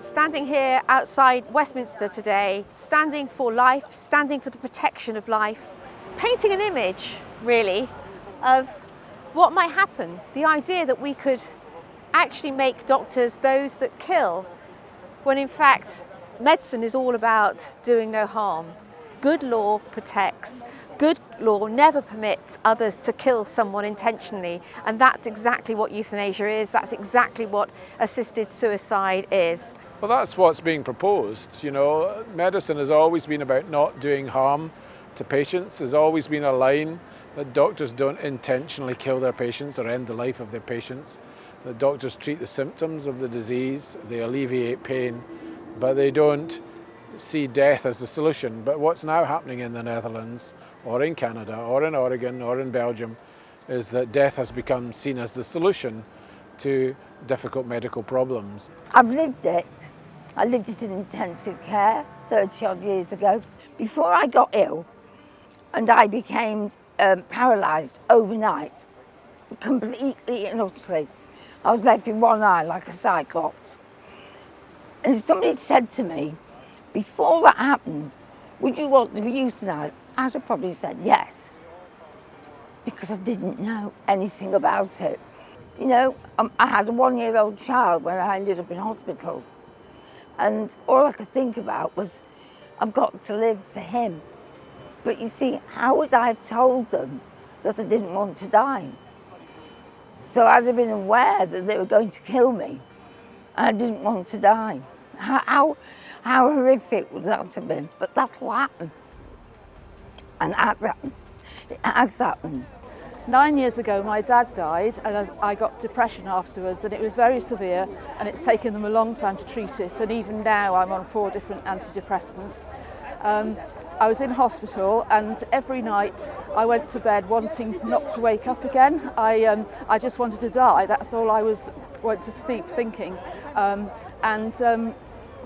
Standing here outside Westminster today, standing for life, standing for the protection of life, painting an image, really, of what might happen. The idea that we could actually make doctors those that kill, when in fact medicine is all about doing no harm. Good law protects. Good law never permits others to kill someone intentionally, and that's exactly what euthanasia is. That's exactly what assisted suicide is. Well, that's what's being proposed. You know, medicine has always been about not doing harm to patients. There's always been a line that doctors don't intentionally kill their patients or end the life of their patients. That doctors treat the symptoms of the disease, they alleviate pain, but they don't see death as the solution. But what's now happening in the Netherlands or in Canada or in Oregon or in Belgium is that death has become seen as the solution to difficult medical problems. I've lived it. I lived it in intensive care 30 odd years ago. Before I got ill and I became paralysed overnight, completely and utterly. I was left with one eye like a cyclops. And somebody said to me, before that happened, would you want to be euthanised? I'd have probably said yes, because I didn't know anything about it. You know, I had a 1-year-old child when I ended up in hospital, and all I could think about was, I've got to live for him. But you see, how would I have told them that I didn't want to die? So I'd have been aware that they were going to kill me, and I didn't want to die. How horrific would that have been? But that's what happened. And it has happened. 9 years ago, my dad died, and I got depression afterwards, and it was very severe, and it's taken them a long time to treat it. And even now, I'm on 4 different antidepressants. I was in hospital, and every night I went to bed wanting not to wake up again. I just wanted to die. That's all I went to sleep thinking.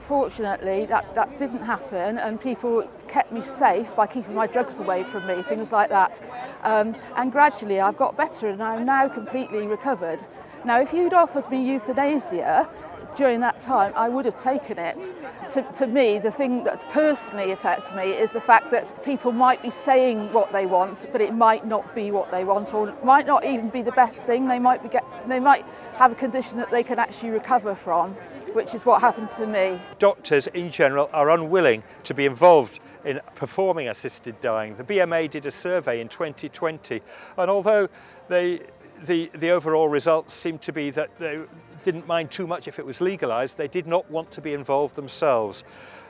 Fortunately, that didn't happen, and people kept me safe by keeping my drugs away from me, things like that. And gradually I've got better, and I'm now completely recovered. Now, if you'd offered me euthanasia during that time, I would have taken it. To me, the thing that personally affects me is the fact that people might be saying what they want, but it might not be what they want, or it might not even be the best thing. They might have a condition that they can actually recover from, which is what happened to me. Doctors in general are unwilling to be involved in performing assisted dying. The BMA did a survey in 2020, and although the overall results seemed to be that they didn't mind too much if it was legalised, they did not want to be involved themselves.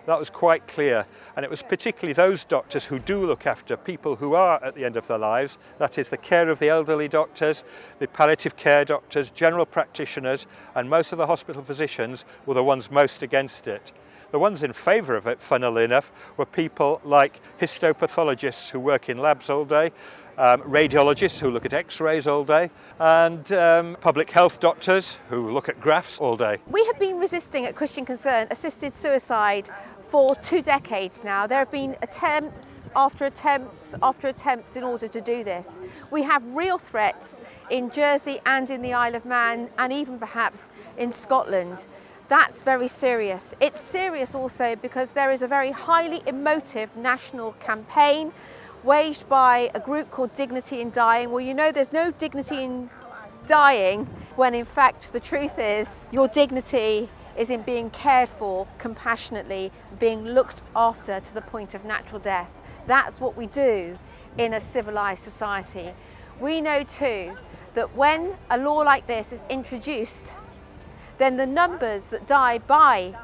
That was quite clear, and it was particularly those doctors who do look after people who are at the end of their lives, that is the care of the elderly doctors, the palliative care doctors, general practitioners, and most of the hospital physicians were the ones most against it. The ones in favour of it, funnily enough, were people like histopathologists who work in labs all day, radiologists who look at x-rays all day, and public health doctors who look at graphs all day. We have been resisting at Christian Concern assisted suicide for 2 decades now. There have been attempts after attempts after attempts in order to do this. We have real threats in Jersey and in the Isle of Man, and even perhaps in Scotland. That's very serious. It's serious also because there is a very highly emotive national campaign waged by a group called Dignity in Dying. Well, you know, there's no dignity in dying when in fact the truth is your dignity is in being cared for compassionately, being looked after to the point of natural death. That's what we do in a civilized society. We know too that when a law like this is introduced, then the numbers that die by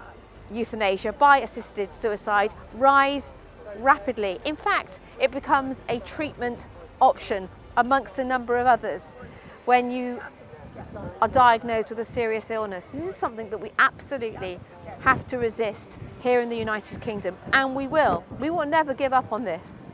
euthanasia, by assisted suicide, rise rapidly. In fact, it becomes a treatment option amongst a number of others when you are diagnosed with a serious illness. This is something that we absolutely have to resist here in the United Kingdom, and we will. We will never give up on this.